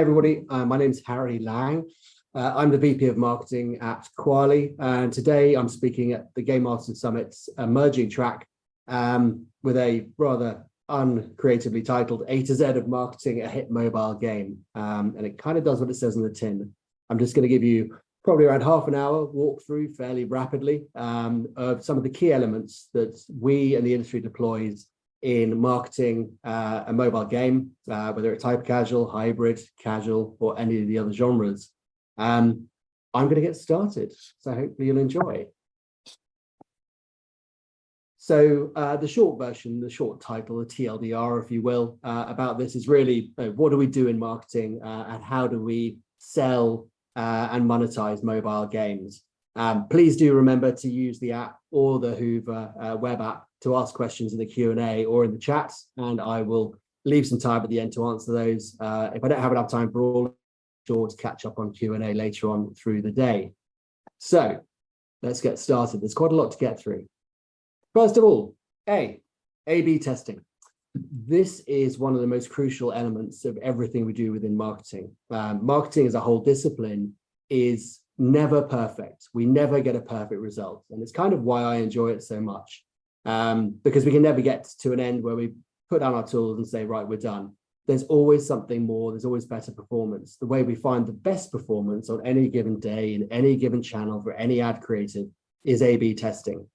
everybody. My name is Harry Lang. I'm the VP of Marketing at Kwalee, and today I'm speaking at the Gamemasters Summit's emerging track with a rather uncreatively titled A to Z of Marketing a Hit Mobile Game. And it kind of does what it says on the tin. I'm just going to give you probably around half an hour walkthrough fairly rapidly of some of the key elements that we and the industry deploys in marketing a mobile game, whether it's hyper casual, hybrid, casual, or any of the other genres. I'm going to get started, so hopefully you'll enjoy. So the short version, the short title, the TLDR, if you will, about this is really what do we do in marketing and how do we sell and monetize mobile games. Please do remember to use the app or the Hoover web app to ask questions in the Q&A or in the chat, and I will leave some time at the end to answer those. If I don't have enough time for all, sure to catch up on Q&A later on through the day. So let's get started. There's quite a lot to get through. First of all, A/B testing. This is one of the most crucial elements of everything we do within marketing. Marketing as a whole discipline is never perfect. We never get a perfect result. And it's kind of why I enjoy it so much, because we can never get to an end where we put down our tools and say, right, we're done. There's always something more. There's always better performance. The way we find the best performance on any given day in any given channel for any ad creative is A/B testing.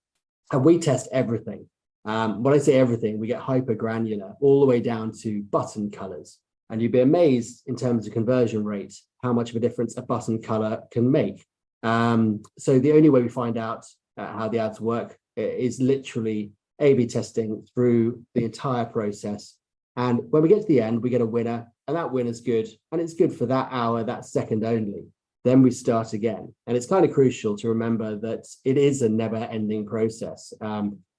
And we test everything. When I say everything, we get hyper granular all the way down to button colors. And you'd be amazed in terms of conversion rate, how much of a difference a button color can make. So the only way we find out how the ads work is literally A/B testing through the entire process. And when we get to the end, we get a winner, and that winner's good. And it's good for that hour, that second only. Then we start again. And it's kind of crucial to remember that it is a never-ending process.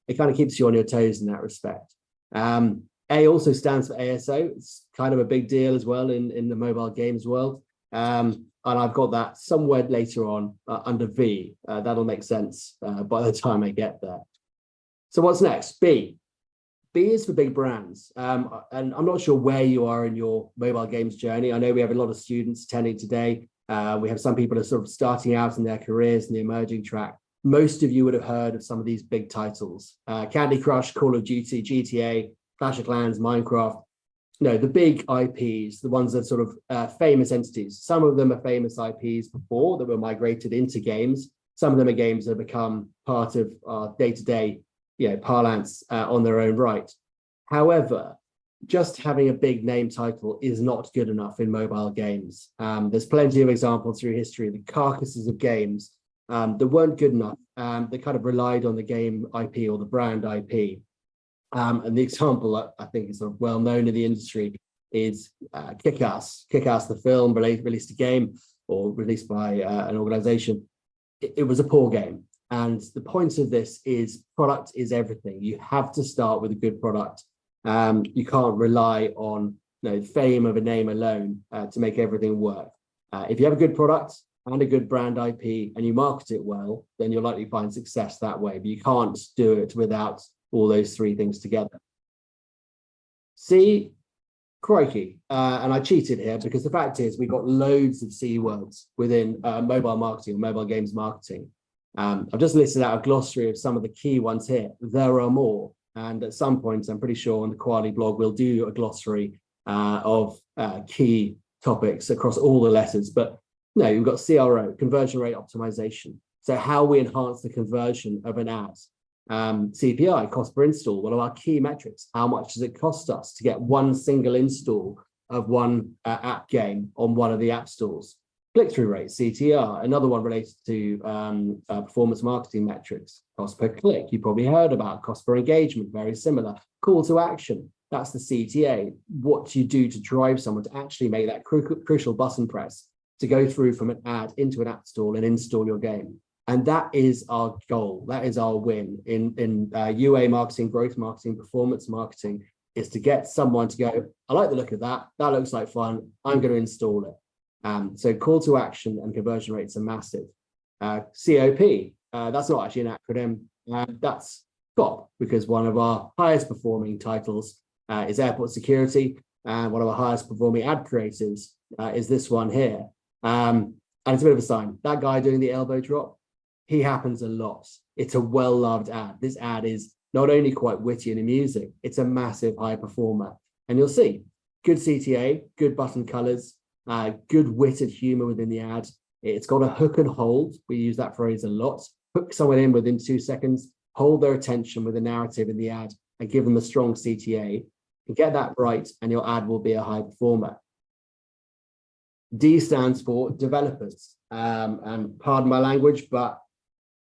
It kind of keeps you on your toes in that respect. A also stands for ASO. It's kind of a big deal as well in the mobile games world. And I've got that somewhere later on under V. That'll make sense by the time I get there. So what's next? B. B is for big brands. And I'm not sure where you are in your mobile games journey. I know we have a lot of students attending today. We have some people who are sort of starting out in their careers in the emerging track. Most of you would have heard of some of these big titles. Candy Crush, Call of Duty, GTA, Clash of Clans, Minecraft. No, the big IPs, the ones that sort of famous entities. Some of them are famous IPs before that were migrated into games. Some of them are games that have become part of our day-to-day parlance on their own right. However, just having a big name title is not good enough in mobile games. There's plenty of examples through history, the carcasses of games that weren't good enough. They kind of relied on the game IP or the brand IP. And the example that I think is sort of well known in the industry is Kick-Ass. Kick-Ass, the film, released a game or released by an organization. It was a poor game. And the point of this is product is everything. You have to start with a good product. You can't rely on fame of a name alone to make everything work. If you have a good product and a good brand IP and you market it well, then you'll likely find success that way. But you can't do it without all those three things together. C, crikey. And I cheated here because the fact is we've got loads of C words within mobile marketing, mobile games marketing. I've just listed out a glossary of some of the key ones here. There are more. And at some point, I'm pretty sure on the Kwalee blog, we'll do a glossary of key topics across all the letters. But no, you've got CRO, conversion rate optimization. So how we enhance the conversion of an ad. CPI, cost per install, one of our key metrics. How much does it cost us to get one single install of one app game on one of the app stores? Click-through rate, CTR, another one related to performance marketing metrics. Cost per click, you probably heard about. Cost per engagement, very similar. Call to action, that's the CTA. What do you do to drive someone to actually make that crucial button press to go through from an ad into an app store and install your game? And that is our goal. That is our win in UA marketing, growth marketing, performance marketing, is to get someone to go, I like the look of that. That looks like fun. I'm going to install it. So call to action and conversion rates are massive. COP, that's not actually an acronym. That's COP, because one of our highest performing titles is airport security, and one of our highest performing ad creatives is this one here. And it's a bit of a sign. That guy doing the elbow drop, he happens a lot. It's a well-loved ad. This ad is not only quite witty and amusing, it's a massive high performer. And you'll see good CTA, good button colors, good witted humor within the ad. It's got a hook and hold. We use that phrase a lot. Hook someone in within 2 seconds, hold their attention with a narrative in the ad, and give them a strong CTA. You get that right, and your ad will be a high performer. D stands for developers. And pardon my language, but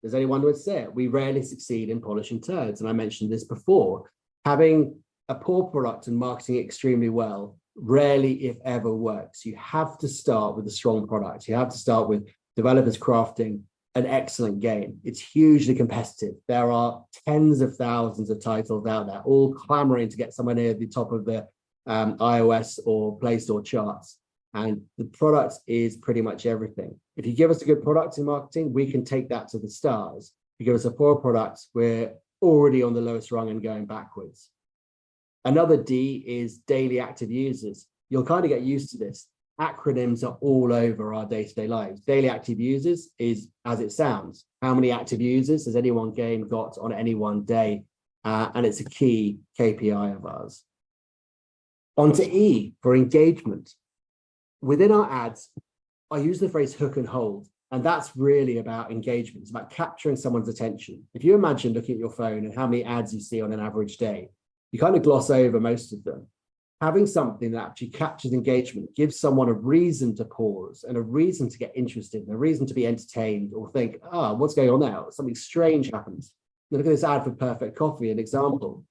there's only one way to say it. We rarely succeed in polishing turds. And I mentioned this before. Having a poor product and marketing it extremely well rarely, if ever, works. You have to start with a strong product. You have to start with developers crafting an excellent game. It's hugely competitive. There are tens of thousands of titles out there, all clamoring to get somewhere near the top of the iOS or Play Store charts. And the product is pretty much everything. If you give us a good product in marketing, we can take that to the stars. If you give us a poor product, we're already on the lowest rung and going backwards. Another D is daily active users. You'll kind of get used to this. Acronyms are all over our day-to-day lives. Daily active users is as it sounds. How many active users has any one game got on any one day? And it's a key KPI of ours. On to E for engagement. Within our ads, I use the phrase hook and hold, and that's really about engagement. It's about capturing someone's attention. If you imagine looking at your phone and how many ads you see on an average day, you kind of gloss over most of them. Having something that actually captures engagement, gives someone a reason to pause and a reason to get interested and a reason to be entertained or think, what's going on now? Something strange happens. Look at this ad for Perfect Coffee, an example.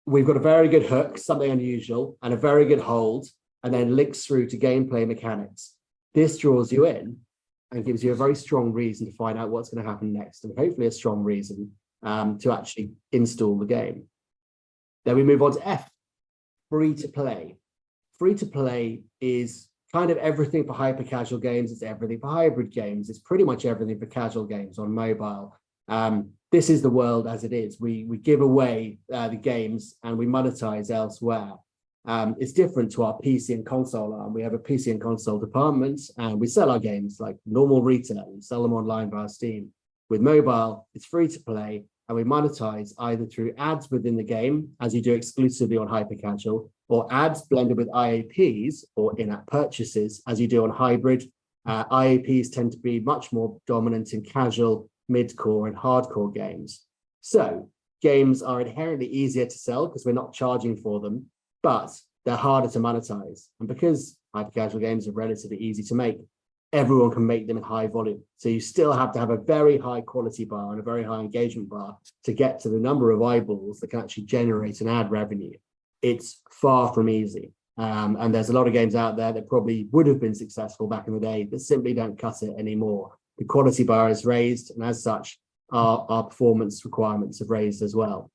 We've got a very good hook, something unusual, and a very good hold, and then links through to gameplay mechanics. This draws you in and gives you a very strong reason to find out what's going to happen next, and hopefully a strong reason to actually install the game. Then we move on to F, free to play. Free to play is kind of everything for hyper casual games. It's everything for hybrid games. It's pretty much everything for casual games on mobile. This is the world as it is. We give away the games and we monetize elsewhere. It's different to our PC and console arm. We have a PC and console department and we sell our games like normal retail. We sell them online via Steam. With mobile, it's free to play and we monetize either through ads within the game, as you do exclusively on hyper casual, or ads blended with IAPs or in-app purchases, as you do on hybrid. IAPs tend to be much more dominant in casual, mid-core and hardcore games. So games are inherently easier to sell because we're not charging for them, but they're harder to monetize. And because hyper-casual games are relatively easy to make, everyone can make them in high volume. So you still have to have a very high quality bar and a very high engagement bar to get to the number of eyeballs that can actually generate an ad revenue. It's far from easy. And there's a lot of games out there that probably would have been successful back in the day that simply don't cut it anymore. The quality bar is raised, and as such, our performance requirements have raised as well.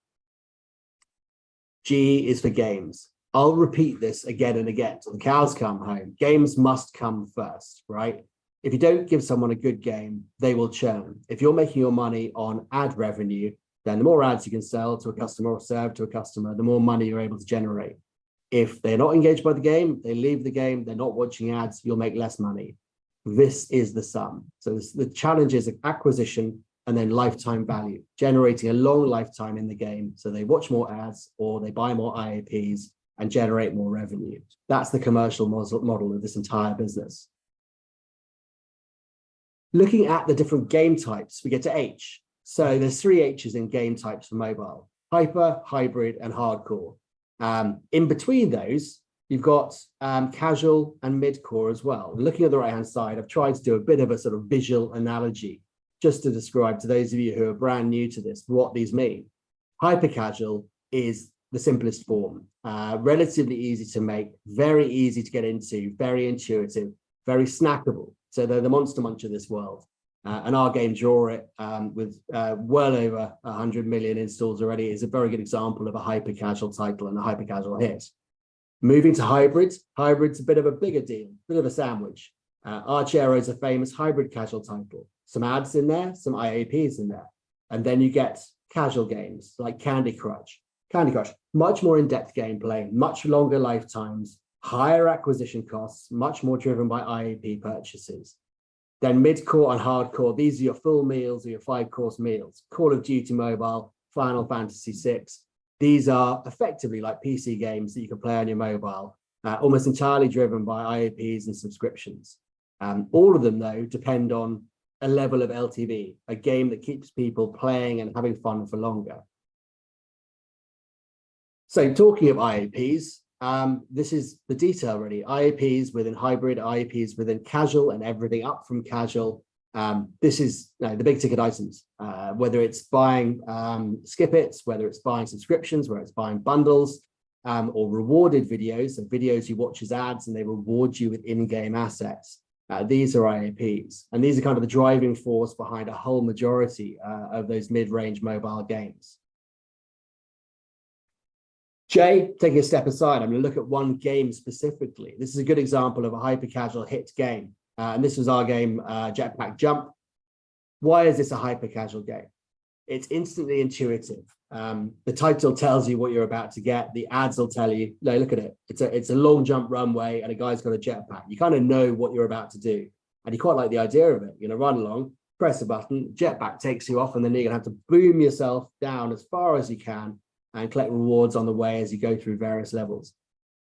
G is for games. I'll repeat this again and again till the cows come home. Games must come first, right? If you don't give someone a good game, they will churn. If you're making your money on ad revenue, then the more ads you can sell to a customer or serve to a customer, the more money you're able to generate. If they're not engaged by the game, they leave the game, they're not watching ads, you'll make less money. This is the sum. So the challenge is acquisition and then lifetime value, generating a long lifetime in the game. So they watch more ads or they buy more IAPs and generate more revenue. That's the commercial model of this entire business. Looking at the different game types, we get to H. So there's 3 H's in game types for mobile: hyper, hybrid, and hardcore. In between those, you've got casual and mid-core as well. Looking at the right-hand side, I've tried to do a bit of a sort of visual analogy just to describe to those of you who are brand new to this what these mean. Hyper-casual is the simplest form, relatively easy to make, very easy to get into, very intuitive, very snackable. So they're the monster munch of this world. And our game Draw It, with well over 100 million installs already, is a very good example of a hyper-casual title and a hyper-casual hit. Moving to hybrid, hybrid's a bit of a bigger deal, bit of a sandwich. Archero is a famous hybrid casual title. Some ads in there, some IAPs in there. And then you get casual games like Candy Crush. Candy Crush, much more in-depth gameplay, much longer lifetimes, higher acquisition costs, much more driven by IAP purchases. Then mid-core and hardcore, these are your full meals or your 5-course meals. Call of Duty Mobile, Final Fantasy VI. These are effectively like PC games that you can play on your mobile, almost entirely driven by IAPs and subscriptions. All of them, though, depend on a level of LTV, a game that keeps people playing and having fun for longer. So talking of IAPs, this is the detail really. IAPs within hybrid, IAPs within casual, and everything up from casual. This is the big ticket items, whether it's buying skip its, whether it's buying subscriptions, whether it's buying bundles, or rewarded videos, so videos you watch as ads and they reward you with in-game assets. These are IAPs, and these are kind of the driving force behind a whole majority of those mid-range mobile games. Jay, taking a step aside, I'm going to look at one game specifically. This is a good example of a hyper-casual hit game. And this was our game, Jetpack Jump. Why is this a hyper-casual game? It's instantly intuitive. The title tells you what you're about to get. The ads will tell you, no, look at it. It's a long jump runway and a guy's got a jetpack. You kind of know what you're about to do. And you quite like the idea of it. You're going to run along, press a button, jetpack takes you off, and then you're going to have to boom yourself down as far as you can and collect rewards on the way as you go through various levels.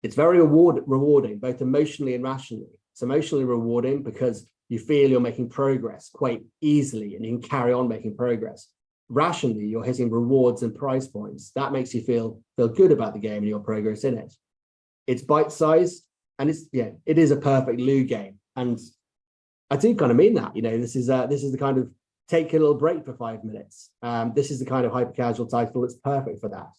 It's very rewarding, both emotionally and rationally. It's emotionally rewarding because you feel you're making progress quite easily and you can carry on making progress. Rationally, you're hitting rewards and price points. That makes you feel good about the game and your progress in it. It's bite-sized, and it is a perfect loo game. And I do kind of mean that. This is the kind of take a little break for 5 minutes. This is the kind of hyper-casual title that's perfect for that.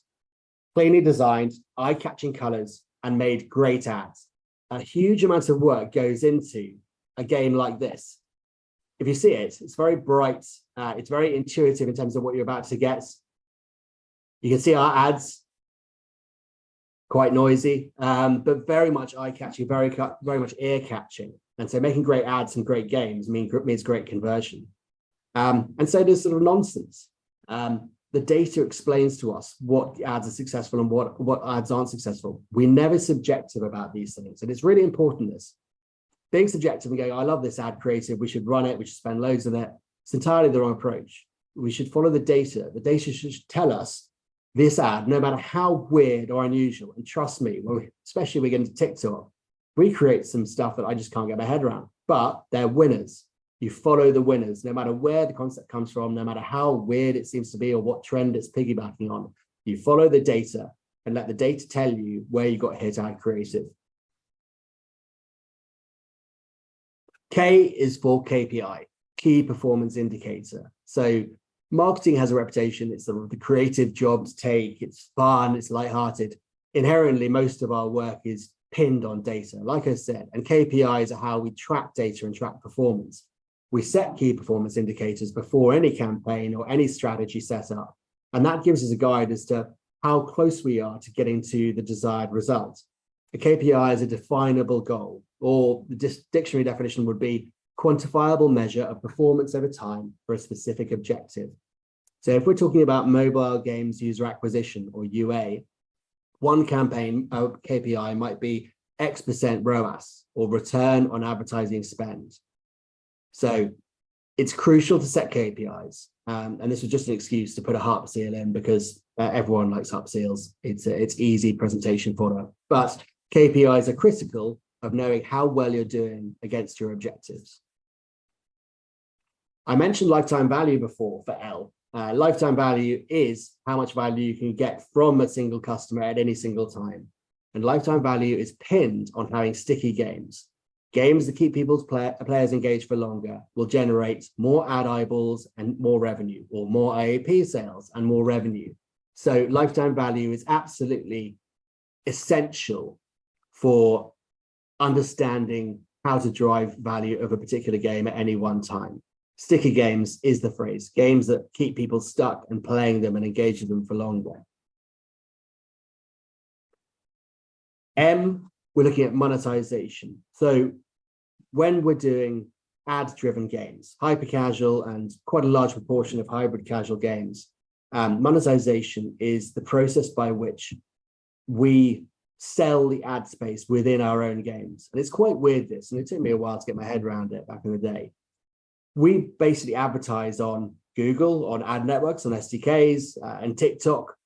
Cleanly designed, eye-catching colors, and made great ads. A huge amount of work goes into a game like this. If you see it, it's very bright. It's very intuitive in terms of what you're about to get. You can see our ads, quite noisy, but very much eye-catching, very much ear-catching. And so making great ads and great games means great conversion. And so there's sort of nonsense. The data explains to us what ads are successful and what ads aren't successful. We're never subjective about these things. And it's really important, this. Being subjective and going, I love this ad creative, we should run it, we should spend loads on it. It's entirely the wrong approach. We should follow the data. The data should tell us this ad, no matter how weird or unusual. And trust me, especially when we get into TikTok, we create some stuff that I just can't get my head around, but they're winners. You follow the winners, no matter where the concept comes from, no matter how weird it seems to be or what trend it's piggybacking on. You follow the data and let the data tell you where you got hit ad creative. K is for KPI, key performance indicator. So marketing has a reputation. It's sort of the creative job to take. It's fun. It's lighthearted. Inherently, most of our work is pinned on data, like I said, and KPIs are how we track data and track performance. We set key performance indicators before any campaign or any strategy set up, and that gives us a guide as to how close we are to getting to the desired result. A KPI is a definable goal, or the dictionary definition would be quantifiable measure of performance over time for a specific objective. So if we're talking about mobile games user acquisition, or UA, one campaign KPI might be X% ROAS, or return on advertising spend. So it's crucial to set KPIs. And this was just an excuse to put a harp seal in because everyone likes harp seals. It's easy presentation for them. But KPIs are critical of knowing how well you're doing against your objectives. I mentioned lifetime value before for L. Lifetime value is how much value you can get from a single customer at any single time. And lifetime value is pinned on having sticky games. Games that keep people's players engaged for longer will generate more ad eyeballs and more revenue, or more IAP sales and more revenue. So lifetime value is absolutely essential for understanding how to drive value of a particular game at any one time. Sticky games is the phrase, games that keep people stuck and playing them and engaging them for longer. M, we're looking at monetization. So when we're doing ad-driven games, hyper-casual and quite a large proportion of hybrid casual games, monetization is the process by which we sell the ad space within our own games. And it's quite weird, this, and it took me a while to get my head around it back in the day. We basically advertise on Google, on ad networks, on SDKs, and TikTok.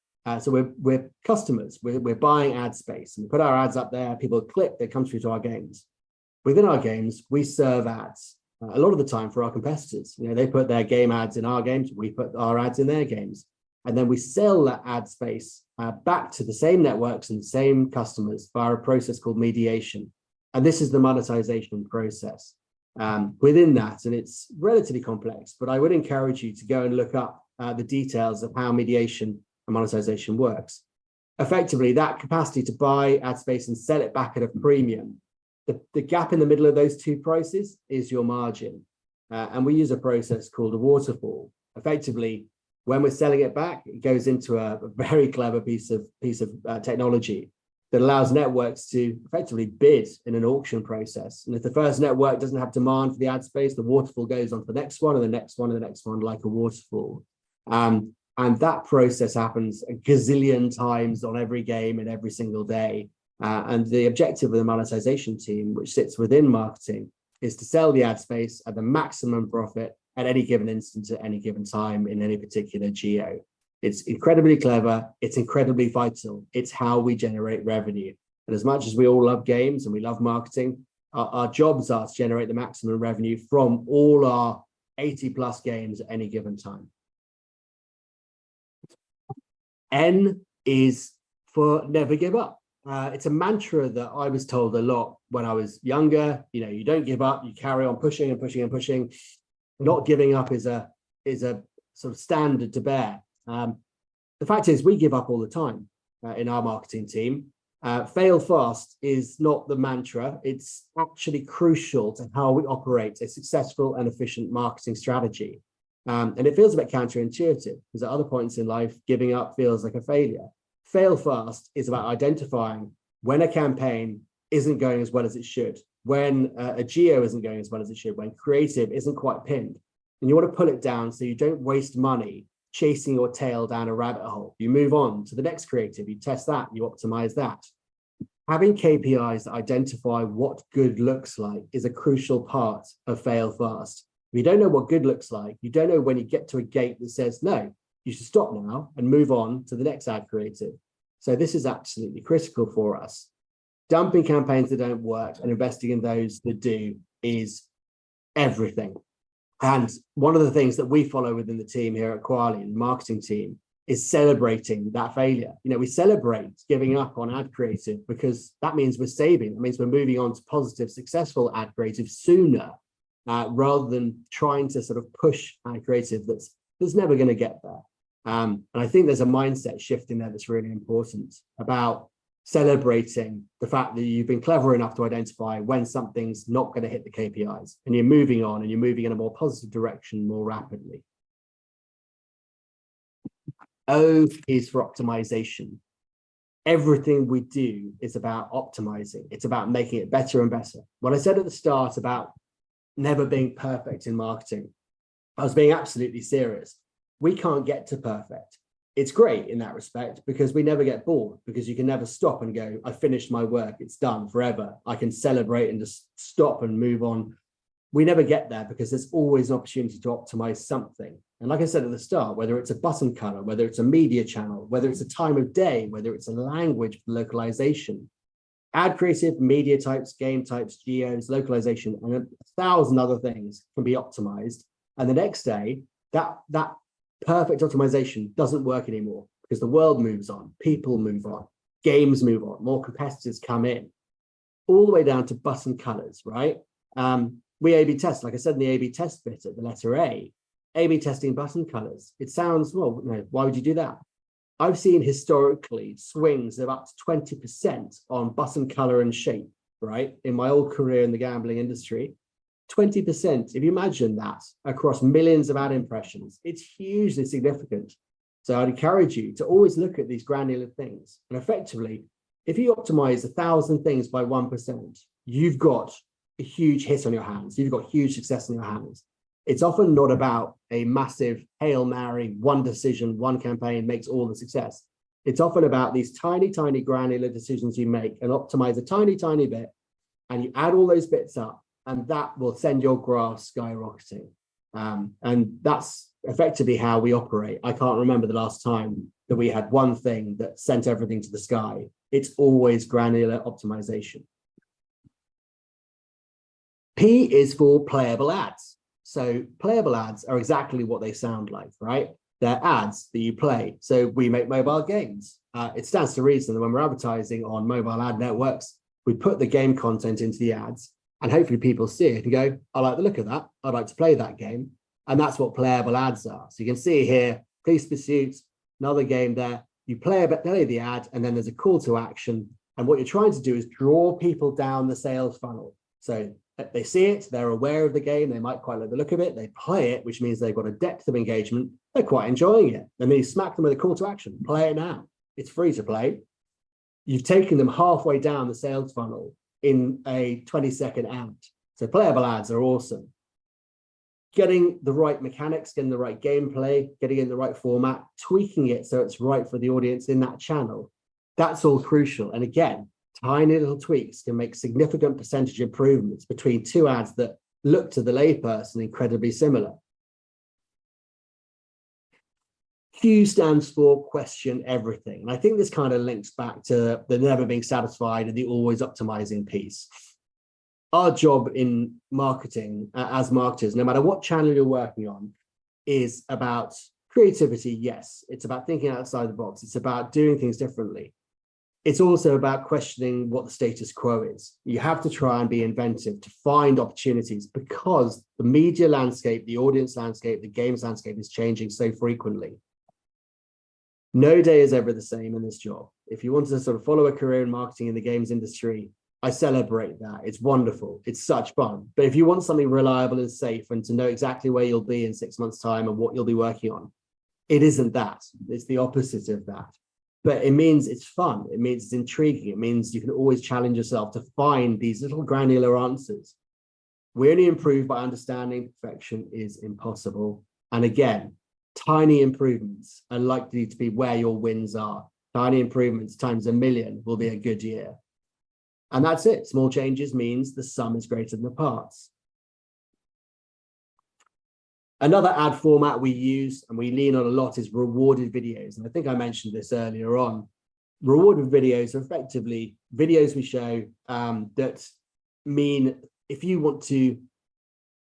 So we're customers. We're buying ad space, and we put our ads up there. People click, they come through to our games. Within our games, we serve ads a lot of the time for our competitors. You know, they put their game ads in our games. We put our ads in their games, and then we sell that ad space back to the same networks and the same customers via a process called mediation. And this is the monetization process within that. And it's relatively complex, but I would encourage you to go and look up the details of how mediation and monetization works. Effectively, that capacity to buy ad space and sell it back at a premium, the gap in the middle of those two prices is your margin. And we use a process called a waterfall. Effectively, when we're selling it back, it goes into a very clever piece of technology that allows networks to effectively bid in an auction process. And if the first network doesn't have demand for the ad space, the waterfall goes on to the next one and the next one and the next one, like a waterfall. And that process happens a gazillion times on every game and every single day. And the objective of the monetization team, which sits within marketing, is to sell the ad space at the maximum profit at any given instance, at any given time in any particular geo. It's incredibly clever. It's incredibly vital. It's how we generate revenue. And as much as we all love games and we love marketing, our jobs are to generate the maximum revenue from all our 80 plus games at any given time. N is for never give up. It's a mantra that I was told a lot when I was younger. You know, you don't give up, you carry on pushing and pushing and pushing. Not giving up is a sort of standard to bear. The fact is, we give up all the time in our marketing team. Fail fast is not the mantra. It's actually crucial to how we operate a successful and efficient marketing strategy. And it feels a bit counterintuitive because at other points in life, giving up feels like a failure. Fail fast is about identifying when a campaign isn't going as well as it should, when a geo isn't going as well as it should, when creative isn't quite pinned. And you want to pull it down so you don't waste money chasing your tail down a rabbit hole. You move on to the next creative, you test that, you optimize that. Having KPIs that identify what good looks like is a crucial part of fail fast. If you don't know what good looks like, you don't know when you get to a gate that says, no, you should stop now and move on to the next ad creative. So this is absolutely critical for us. Dumping campaigns that don't work and investing in those that do is everything. And one of the things that we follow within the team here at Kwalee, the marketing team, is celebrating that failure. You know, we celebrate giving up on ad creative because that means we're saving. That means we're moving on to positive, successful ad creative sooner, rather than trying to sort of push ad creative that's never going to get there. And I think there's a mindset shift in there that's really important about celebrating the fact that you've been clever enough to identify when something's not going to hit the KPIs and you're moving on and you're moving in a more positive direction more rapidly. O is for optimization. Everything we do is about optimizing. It's about making it better and better. What I said at the start about never being perfect in marketing, I was being absolutely serious. We can't get to perfect. It's great in that respect because we never get bored, because you can never stop and go, I finished my work, it's done forever. I can celebrate and just stop and move on. We never get there because there's always an opportunity to optimize something. And like I said at the start, whether it's a button color, whether it's a media channel, whether it's a time of day, whether it's a language localization, ad creative, media types, game types, geos, localization, and 1,000 other things can be optimized. And the next day, that perfect optimization doesn't work anymore because the world moves on, people move on, games move on, more competitors come in, all the way down to button colors, right? We A/B test, like I said in the A/B test bit at the letter A/B testing button colors. It sounds, well, you know, why would you do that? I've seen historically swings of up to 20% on button color and shape, right? In my old career in the gambling industry, 20%, if you imagine that across millions of ad impressions, it's hugely significant. So I'd encourage you to always look at these granular things. And effectively, if you optimize 1,000 things by 1%, you've got a huge hit on your hands. You've got huge success in your hands. It's often not about a massive Hail Mary, one decision, one campaign makes all the success. It's often about these tiny, tiny granular decisions you make and optimize a tiny, tiny bit, and you add all those bits up, and that will send your graph skyrocketing. And that's effectively how we operate. I can't remember the last time that we had one thing that sent everything to the sky. It's always granular optimization. P is for playable ads. So playable ads are exactly what they sound like, right? They're ads that you play. So we make mobile games. It stands to reason that when we're advertising on mobile ad networks, we put the game content into the ads, and hopefully people see it and go, I like the look of that. I'd like to play that game. And that's what playable ads are. So you can see here, Police Pursuit, another game there. You play the ad, and then there's a call to action. And what you're trying to do is draw people down the sales funnel. So they see it, they're aware of the game, they might quite like the look of it, they play it, which means they've got a depth of engagement, they're quite enjoying it. And then you smack them with a call to action, play it now. It's free to play. You've taken them halfway down the sales funnel in a 20-second ad. So playable ads are awesome. Getting the right mechanics, getting the right gameplay, getting in the right format, tweaking it so it's right for the audience in that channel. That's all crucial. And again, tiny little tweaks can make significant percentage improvements between two ads that look to the layperson incredibly similar. Q stands for question everything. And I think this kind of links back to the never being satisfied and the always optimizing piece. Our job in marketing, as marketers, no matter what channel you're working on, is about creativity. Yes, it's about thinking outside the box. It's about doing things differently. It's also about questioning what the status quo is. You have to try and be inventive to find opportunities, because the media landscape, the audience landscape, the games landscape is changing so frequently. No day is ever the same in this job. If you want to sort of follow a career in marketing in the games industry, I celebrate that. It's wonderful. It's such fun. But if you want something reliable and safe and to know exactly where you'll be in 6 months' time and what you'll be working on, it isn't that. It's the opposite of that. But it means it's fun. It means it's intriguing. It means you can always challenge yourself to find these little granular answers. We only improve by understanding. Perfection is impossible. And again, tiny improvements are likely to be where your wins are. Tiny improvements times 1,000,000 will be a good year. And that's it. Small changes means the sum is greater than the parts. Another ad format we use and we lean on a lot is rewarded videos. And I think I mentioned this earlier on. Rewarded videos are effectively videos we show that mean if you want to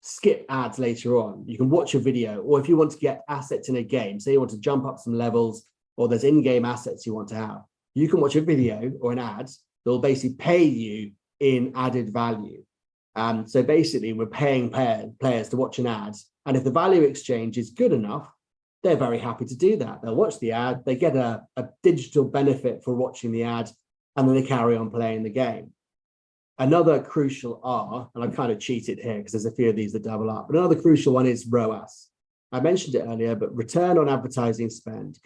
skip ads later on, you can watch a video, or if you want to get assets in a game, say you want to jump up some levels, or there's in-game assets you want to have, you can watch a video or an ad that will basically pay you in added value. So basically, we're paying players to watch an ad. And if the value exchange is good enough, they're very happy to do that. They'll watch the ad, they get a digital benefit for watching the ad, and then they carry on playing the game. Another crucial R, and I've kind of cheated here because there's a few of these that double up, but another crucial one is ROAS. I mentioned it earlier, but return on advertising spend.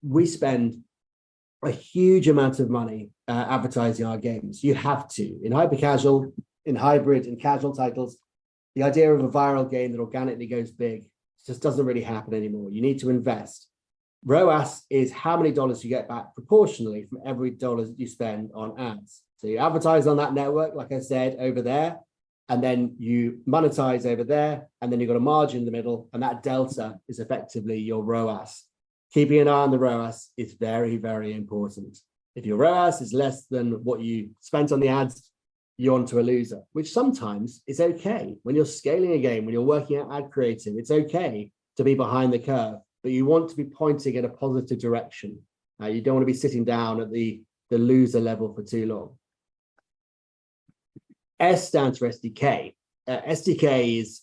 We spend a huge amount of money advertising our games. You have to. In hyper-casual, in hybrid, in casual titles, the idea of a viral game that organically goes big just doesn't really happen anymore. You need to invest. ROAS is how many dollars you get back proportionally from every dollar you spend on ads. So you advertise on that network, like I said, over there, and then you monetize over there, and then you've got a margin in the middle, and that delta is effectively your ROAS. Keeping an eye on the ROAS is very, very important. If your ROAS is less than what you spent on the ads, you're onto a loser, which sometimes is okay. When you're scaling a game, when you're working at ad creative, it's okay to be behind the curve, but you want to be pointing in a positive direction. You don't want to be sitting down at the loser level for too long. S stands for SDK. SDK is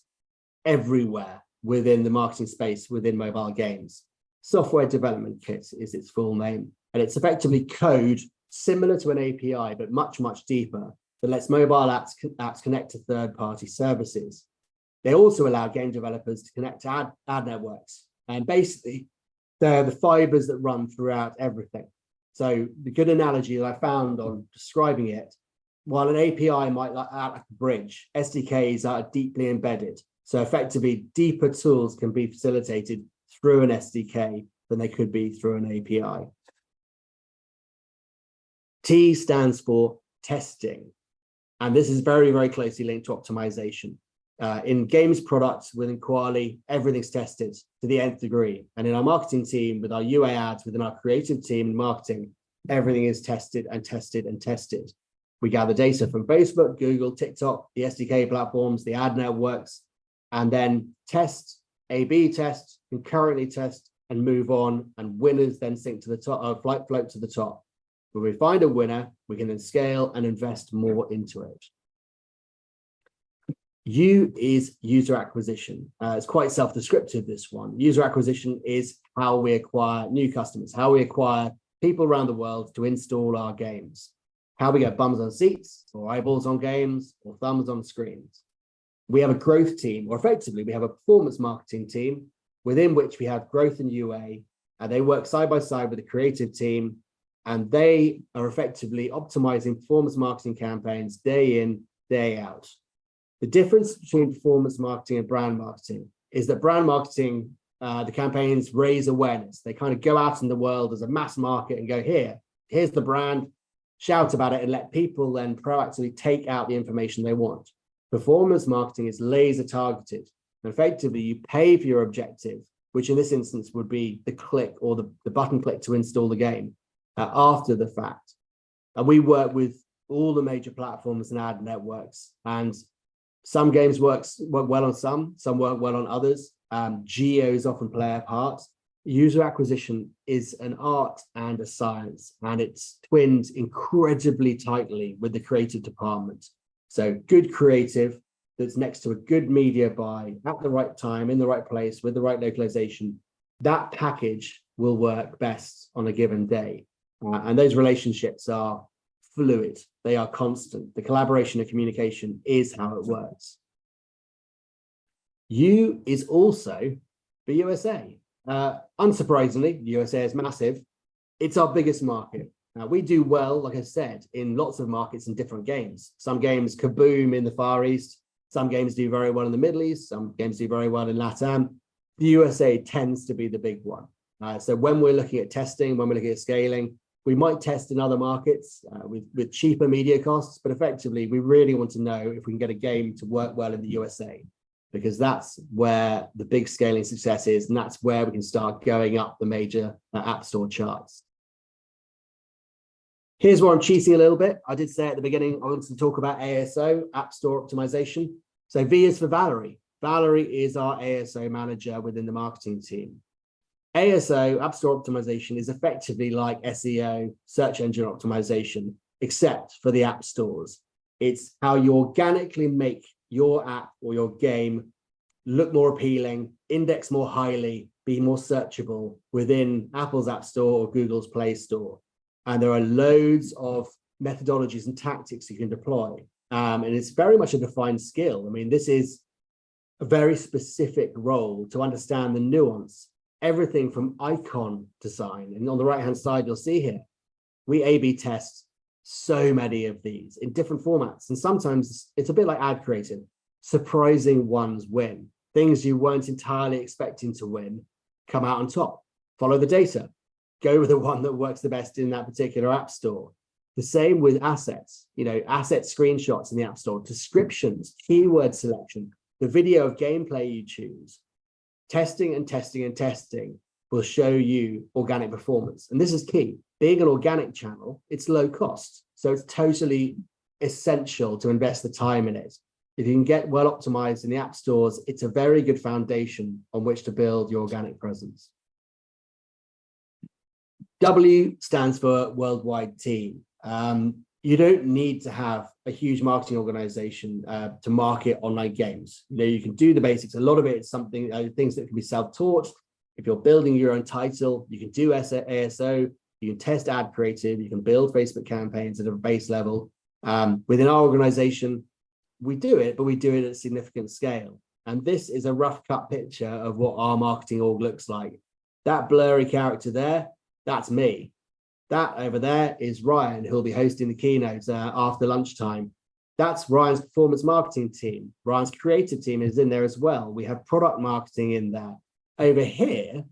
everywhere within the marketing space within mobile games. Software Development Kit is its full name, and it's effectively code similar to an API, but much, much deeper, that lets mobile apps connect to third-party services. They also allow game developers to connect to ad networks. And basically, they're the fibers that run throughout everything. So the good analogy that I found on describing it, while an API might act like a bridge, SDKs are deeply embedded. So effectively, deeper tools can be facilitated through an SDK than they could be through an API. T stands for testing. And this is very, very closely linked to optimization. In games products within Kwalee, everything's tested to the nth degree. And in our marketing team, with our UA ads, within our creative team in marketing, everything is tested and tested and tested. We gather data from Facebook, Google, TikTok, the SDK platforms, the ad networks, and then test, A/B test, concurrently test, and move on. And winners then sink to the top, float to the top. When we find a winner, we can then scale and invest more into it. U is user acquisition. It's quite self-descriptive, this one. User acquisition is how we acquire new customers, how we acquire people around the world to install our games, how we get bums on seats, or eyeballs on games, or thumbs on screens. We have a growth team, or effectively, we have a performance marketing team within which we have growth and UA, and they work side by side with the creative team, and they are effectively optimizing performance marketing campaigns day in, day out. The difference between performance marketing and brand marketing is that brand marketing, the campaigns raise awareness. They kind of go out in the world as a mass market and go, here's the brand, shout about it, and let people then proactively take out the information they want. Performance marketing is laser targeted. And effectively, you pay for your objective, which in this instance would be the click or the button click to install the game after the fact. And we work with all the major platforms and ad networks, and some games work well on some work well on others. Geos often play a part. User acquisition is an art and a science, and it's twinned incredibly tightly with the creative department. So good creative that's next to a good media buy at the right time, in the right place, with the right localization, that package will work best on a given day. And those relationships are fluid. They are constant. The collaboration and communication is how it works. U is also the USA. Unsurprisingly, the USA is massive. It's our biggest market. Now, we do well, like I said, in lots of markets in different games. Some games kaboom in the Far East. Some games do very well in the Middle East. Some games do very well in LATAM. The USA tends to be the big one. So when we're looking at testing, when we're looking at scaling, we might test in other markets with cheaper media costs, but effectively, we really want to know if we can get a game to work well in the USA, because that's where the big scaling success is, and that's where we can start going up the major App Store charts. Here's where I'm cheating a little bit. I did say at the beginning, I wanted to talk about ASO, App Store Optimization. So V is for Valerie. Valerie is our ASO manager within the marketing team. ASO, App Store Optimization, is effectively like SEO, search engine optimization, except for the app stores. It's how you organically make your app or your game look more appealing, index more highly, be more searchable within Apple's App Store or Google's Play Store. And there are loads of methodologies and tactics you can deploy. And it's very much a defined skill. I mean, this is a very specific role to understand the nuance, everything from icon design. And on the right-hand side, you'll see here, we A/B test so many of these in different formats. And sometimes it's a bit like ad creative. Surprising ones win. Things you weren't entirely expecting to win come out on top. Follow the data. Go with the one that works the best in that particular app store. The same with assets, asset screenshots in the app store, descriptions, keyword selection, the video of gameplay you choose. Testing and testing and testing will show you organic performance. And this is key. Being an organic channel, it's low cost. So it's totally essential to invest the time in it. If you can get well optimized in the app stores, it's a very good foundation on which to build your organic presence. W stands for worldwide team. You don't need to have a huge marketing organization to market online games. You can do the basics. A lot of it is things that can be self-taught. If you're building your own title, you can do ASO, you can test ad creative, you can build Facebook campaigns at a base level. Within our organization, we do it, but we do it at a significant scale. And this is a rough cut picture of what our marketing org looks like. That blurry character there, that's me. That over there is Ryan, who'll be hosting the keynotes after lunchtime. That's Ryan's performance marketing team. Ryan's creative team is in there as well. We have product marketing in there. Over here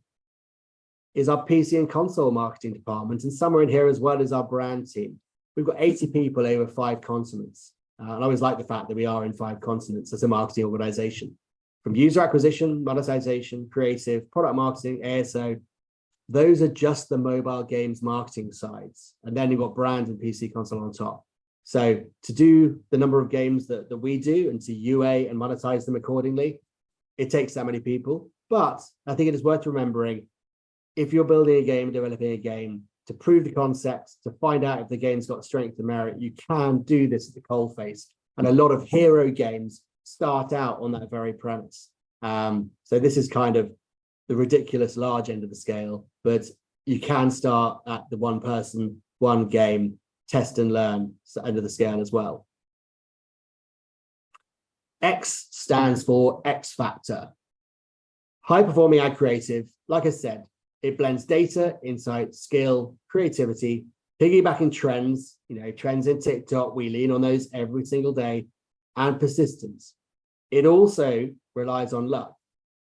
is our PC and console marketing department, and somewhere in here as well is our brand team. we've got 80 people over 5 continents. And I always like the fact that we are in 5 continents as a marketing organization. From user acquisition, monetization, creative, product marketing, ASO, those are just the mobile games marketing sides. And then you've got brand and PC console on top. So to do the number of games that we do and to UA and monetize them accordingly, it takes that many people. But I think it is worth remembering, if you're building a game, developing a game, to prove the concept, to find out if the game's got strength and merit, you can do this at the coalface. And a lot of hero games start out on that very premise. So this is kind of the ridiculous large end of the scale, but you can start at the one person, one game, test and learn end of the scale as well. X stands for X Factor. High performing ad creative, like I said, it blends data, insight, skill, creativity, piggybacking trends, trends in TikTok, we lean on those every single day, and persistence. It also relies on luck.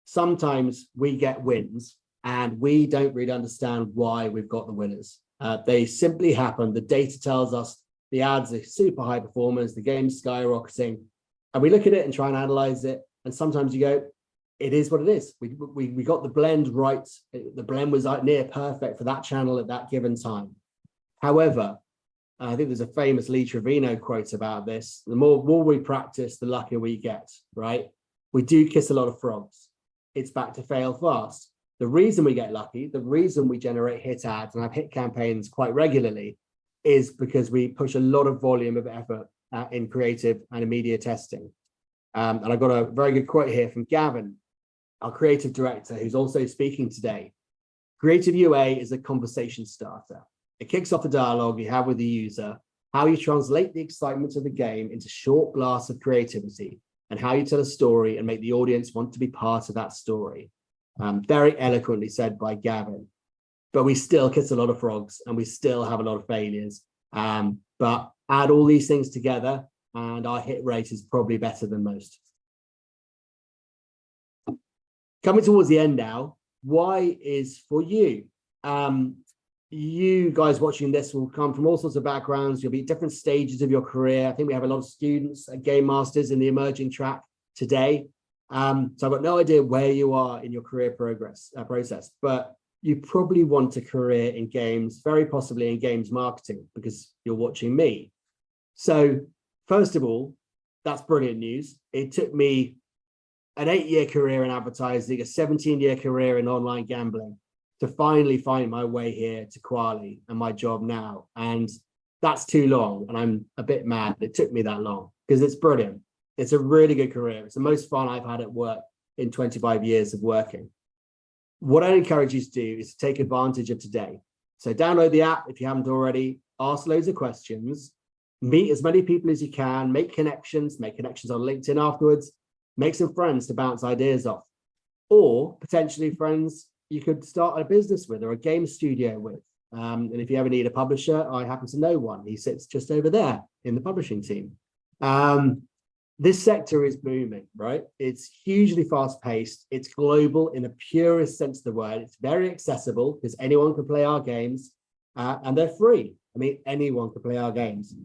Sometimes we get wins and we don't really understand why we've got the winners. They simply happen. The data tells us the ads are super high performance, the game's skyrocketing, and we look at it and try and analyze it. And sometimes you go, it is what it is. We got the blend right. The blend was near perfect for that channel at that given time. However, I think there's a famous Lee Trevino quote about this. The more we practice, the luckier we get, right? We do kiss a lot of frogs. It's back to fail fast. The reason we get lucky, the reason we generate hit ads and have hit campaigns quite regularly is because we push a lot of volume of effort in creative and media testing. And I've got a very good quote here from Gavin, our creative director, who's also speaking today. Creative UA is a conversation starter. It kicks off the dialogue you have with the user, how you translate the excitement of the game into short blasts of creativity, and how you tell a story and make the audience want to be part of that story. Very eloquently said by Gavin. But we still kiss a lot of frogs and we still have a lot of failures. But add all these things together and our hit rate is probably better than most. Coming towards the end now, why is for you? You guys watching this will come from all sorts of backgrounds. You'll be at different stages of your career. I think we have a lot of students at Gamemasters in the emerging track today. So I've got no idea where you are in your career process, but you probably want a career in games, very possibly in games marketing, because you're watching me. So first of all, that's brilliant news. It took me an 8-year career in advertising, a 17-year career in online gambling to finally find my way here to Kwalee and my job now. And that's too long. And I'm a bit mad it took me that long because it's brilliant. It's a really good career. It's the most fun I've had at work in 25 years of working. What I encourage you to do is to take advantage of today. So download the app if you haven't already, ask loads of questions, meet as many people as you can, make connections on LinkedIn afterwards, make some friends to bounce ideas off, or potentially friends you could start a business with or a game studio with. And if you ever need a publisher, I happen to know one. He sits just over there in the publishing team. This sector is booming, right? It's hugely fast paced. It's global in the purest sense of the word. It's very accessible because anyone can play our games and they're free. I mean, anyone can play our games.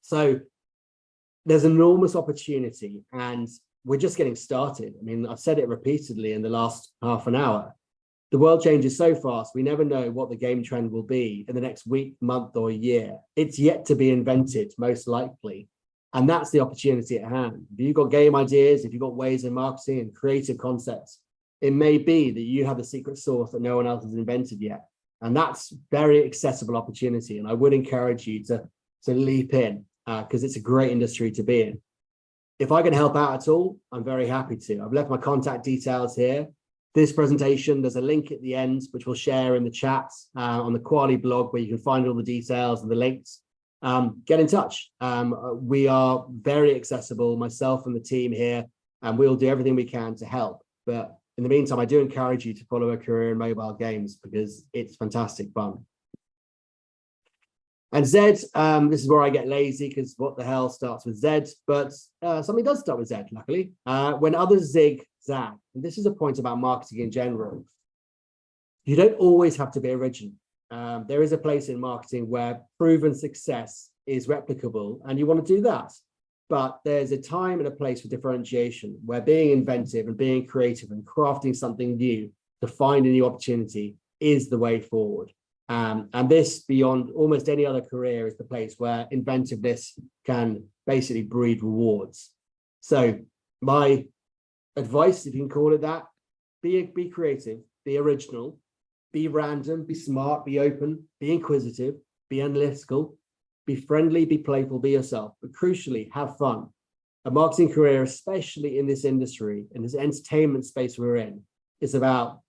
So there's enormous opportunity and we're just getting started. I mean, I've said it repeatedly in the last half an hour. The world changes so fast. We never know what the game trend will be in the next week, month, or year. It's yet to be invented, most likely. And that's the opportunity at hand. If you've got game ideas, if you've got ways of marketing and creative concepts, it may be that you have the secret sauce that no one else has invented yet. And that's very accessible opportunity. And I would encourage you to leap in because it's a great industry to be in. If I can help out at all, I'm very happy to. I've left my contact details here. This presentation, there's a link at the end, which we'll share in the chat on the Kwalee blog, where you can find all the details and the links. Get in touch. We are very accessible, myself and the team here, and we'll do everything we can to help. But in the meantime, I do encourage you to follow a career in mobile games because it's fantastic fun. And Z, this is where I get lazy because what the hell starts with Z, but something does start with Z, luckily. When others zig, zag. And this is a point about marketing in general. You don't always have to be original. There is a place in marketing where proven success is replicable and you want to do that. But there's a time and a place for differentiation where being inventive and being creative and crafting something new to find a new opportunity is the way forward. And this, beyond almost any other career, is the place where inventiveness can basically breed rewards. So my advice, if you can call it that, be creative, be original, be random, be smart, be open, be inquisitive, be analytical, be friendly, be playful, be yourself, but crucially, have fun. A marketing career, especially in this industry, in this entertainment space we're in, is about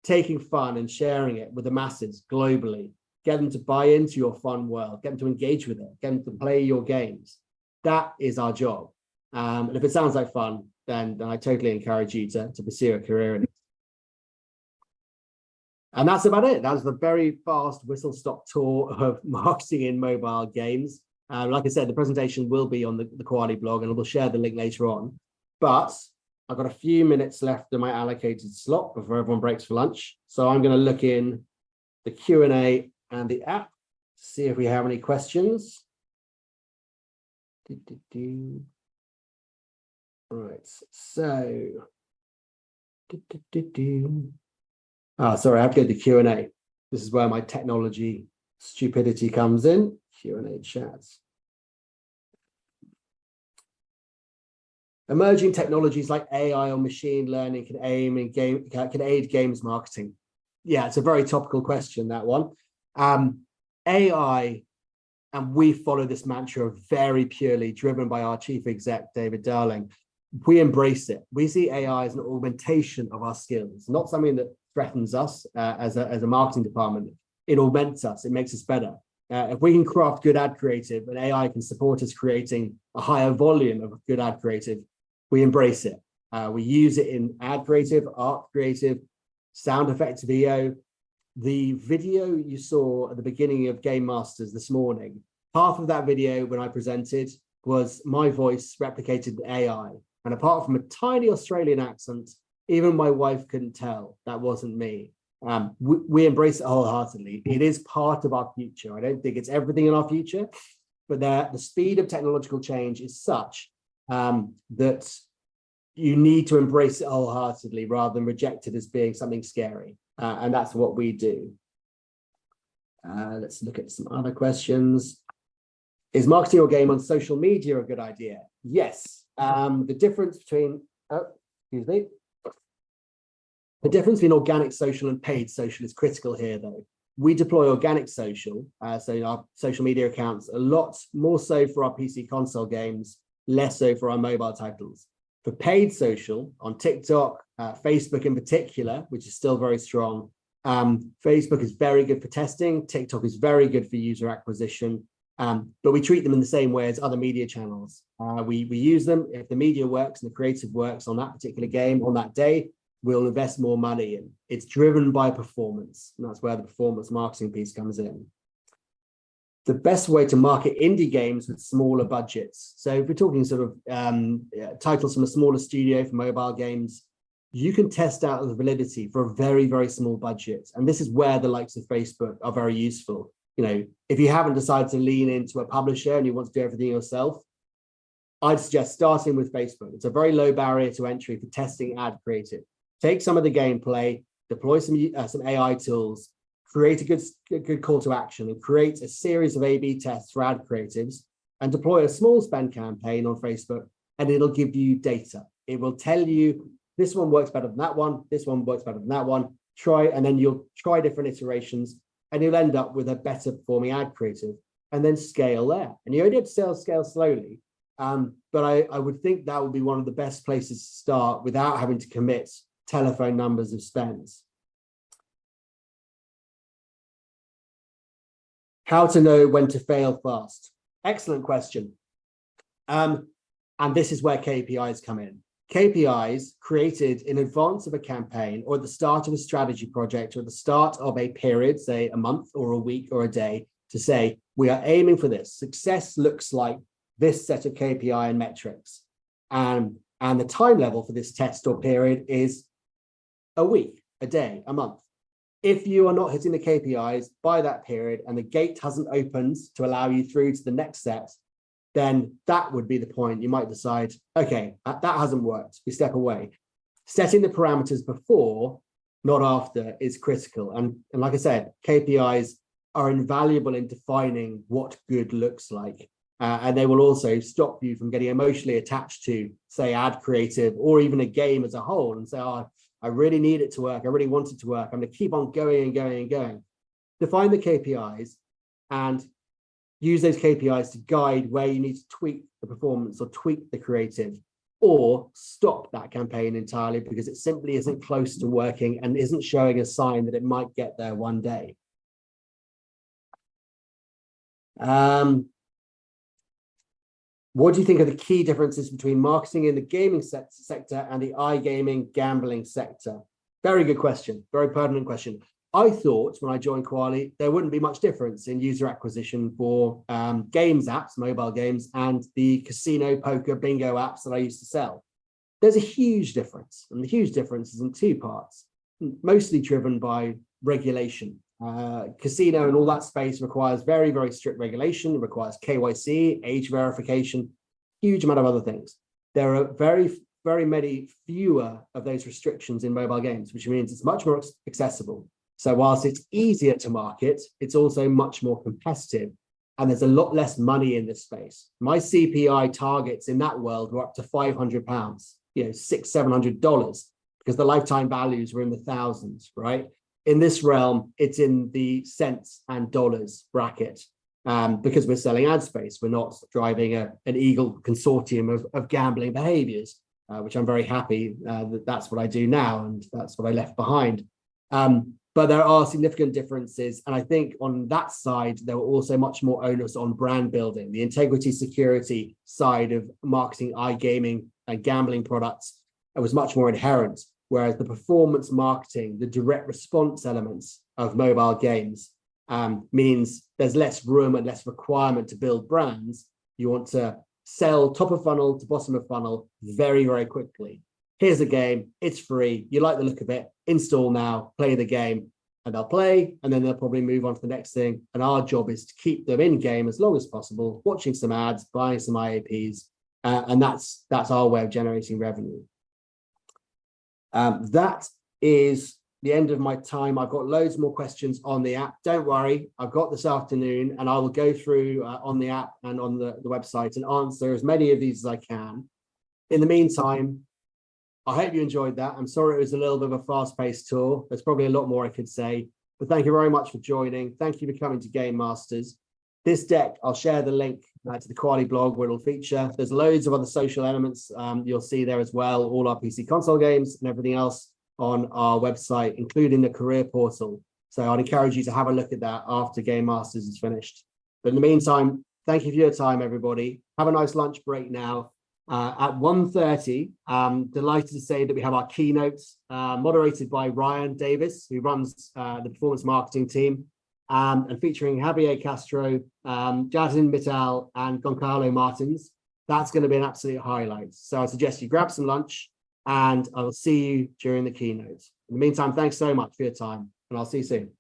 taking fun and sharing it with the masses globally, get them to buy into your fun world, get them to engage with it, get them to play your games. That is our job. And if it sounds like fun, then I totally encourage you to pursue a career in it. And that's about it. That was the very fast whistle-stop tour of marketing in mobile games. Like I said, the presentation will be on the Kwalee blog, and we'll share the link later on. But I've got a few minutes left in my allocated slot before everyone breaks for lunch. So I'm going to look in the Q&A and the app to see if we have any questions. Right, so... sorry, I have to go to Q&A. This is where my technology stupidity comes in. Q&A chats. Emerging technologies like AI or machine learning can aid games marketing. Yeah, it's a very topical question, that one. AI, and we follow this mantra very purely, driven by our chief exec, David Darling. We embrace it. We see AI as an augmentation of our skills, not something that threatens us as a marketing department. It augments us. It makes us better. If we can craft good ad creative and AI can support us creating a higher volume of good ad creative, we embrace it. We use it in ad creative, art creative, sound effects video. The video you saw at the beginning of Gamemasters this morning, half of that video when I presented was my voice replicated in AI. And apart from a tiny Australian accent, even my wife couldn't tell that wasn't me. We embrace it wholeheartedly. It is part of our future. I don't think it's everything in our future, but the speed of technological change is such that you need to embrace it wholeheartedly rather than reject it as being something scary. And that's what we do. Let's look at some other questions. Is marketing your game on social media a good idea? Yes. The difference between, the difference between organic social and paid social is critical here, though. We deploy organic social, so our social media accounts, a lot more so for our PC console games, less so for our mobile titles. For paid social, on TikTok, Facebook in particular, which is still very strong, Facebook is very good for testing, TikTok is very good for user acquisition, but we treat them in the same way as other media channels. We use them if the media works and the creative works on that particular game on that day, we'll invest more money in. It's driven by performance, and that's where the performance marketing piece comes in. The best way to market indie games with smaller budgets. So if we're talking sort of titles from a smaller studio for mobile games, you can test out the validity for a very, very small budget. And this is where the likes of Facebook are very useful. You know, if you haven't decided to lean into a publisher and you want to do everything yourself, I'd suggest starting with Facebook. It's a very low barrier to entry for testing ad creative. Take some of the gameplay, deploy some AI tools, create a good call to action, and create a series of A/B tests for ad creatives, and deploy a small spend campaign on Facebook, and it'll give you data. It will tell you this one works better than that one, this one works better than that one. Try, and then you'll try different iterations, and you'll end up with a better performing ad creative, and then scale there. And you only have to scale slowly, but I would think that would be one of the best places to start without having to commit telephone numbers of spends. How to know when to fail fast? Excellent question. And this is where KPIs come in. KPIs created in advance of a campaign or at the start of a strategy project or at the start of a period, say a month or a week or a day, to say, we are aiming for this. Success looks like this set of KPI and metrics. And the time level for this test or period is a week, a day, a month. If you are not hitting the KPIs by that period and the gate hasn't opened to allow you through to the next set, then that would be the point. You might decide, okay, that hasn't worked. You step away. Setting the parameters before, not after, is critical. And like I said, KPIs are invaluable in defining what good looks like. And they will also stop you from getting emotionally attached to, say, ad creative or even a game as a whole and say, oh, I really need it to work. I really want it to work. I'm going to keep on going and going and going. Define the KPIs and use those KPIs to guide where you need to tweak the performance or tweak the creative, or stop that campaign entirely because it simply isn't close to working and isn't showing a sign that it might get there one day. What do you think are the key differences between marketing in the gaming sector and the iGaming gambling sector? Very good question, very pertinent question. I thought when I joined Kwalee, there wouldn't be much difference in user acquisition for games apps, mobile games, and the casino, poker, bingo apps that I used to sell. There's a huge difference, and the huge difference is in two parts, mostly driven by regulation. Casino and all that space requires very, very strict regulation. It requires KYC, age verification, huge amount of other things. There are very, very many fewer of those restrictions in mobile games, which means it's much more accessible. So whilst it's easier to market, it's also much more competitive, and there's a lot less money in this space. My CPI targets in that world were up to £500, $600-700, because the lifetime values were in the thousands, right? In this realm, it's in the cents and dollars bracket, because we're selling ad space. We're not driving an Eagle consortium of gambling behaviors, which I'm very happy that that's what I do now, and that's what I left behind. But there are significant differences. And I think on that side, there were also much more onus on brand building. The integrity security side of marketing iGaming and gambling products, it was much more inherent. Whereas the performance marketing, the direct response elements of mobile games means there's less room and less requirement to build brands. You want to sell top of funnel to bottom of funnel very, very quickly. Here's a game, it's free, you like the look of it, install now, play the game, and they'll play, and then they'll probably move on to the next thing. And our job is to keep them in game as long as possible, watching some ads, buying some IAPs, and that's our way of generating revenue. That is the end of my time. I've got loads more questions on the app. Don't worry, I've got this afternoon, and I will go through on the app and on the website and answer as many of these as I can. In the meantime, I hope you enjoyed that. I'm sorry it was a little bit of a fast-paced tour. There's probably a lot more I could say, but thank you very much for joining. Thank you for coming to Gamemasters. This deck, I'll share the link to the Kwalee blog where it'll feature. There's loads of other social elements you'll see there as well, all our PC console games and everything else on our website, including the career portal. So I'd encourage you to have a look at that after Gamemasters is finished. But in the meantime, thank you for your time, everybody. Have a nice lunch break now. At 1:30, I'm delighted to say that we have our keynotes moderated by Ryan Davis, who runs the performance marketing team, and featuring Javier Castro, Jatin Mittal, and Goncalo Martins. That's going to be an absolute highlight. So I suggest you grab some lunch, and I will see you during the keynote. In the meantime, thanks so much for your time, and I'll see you soon.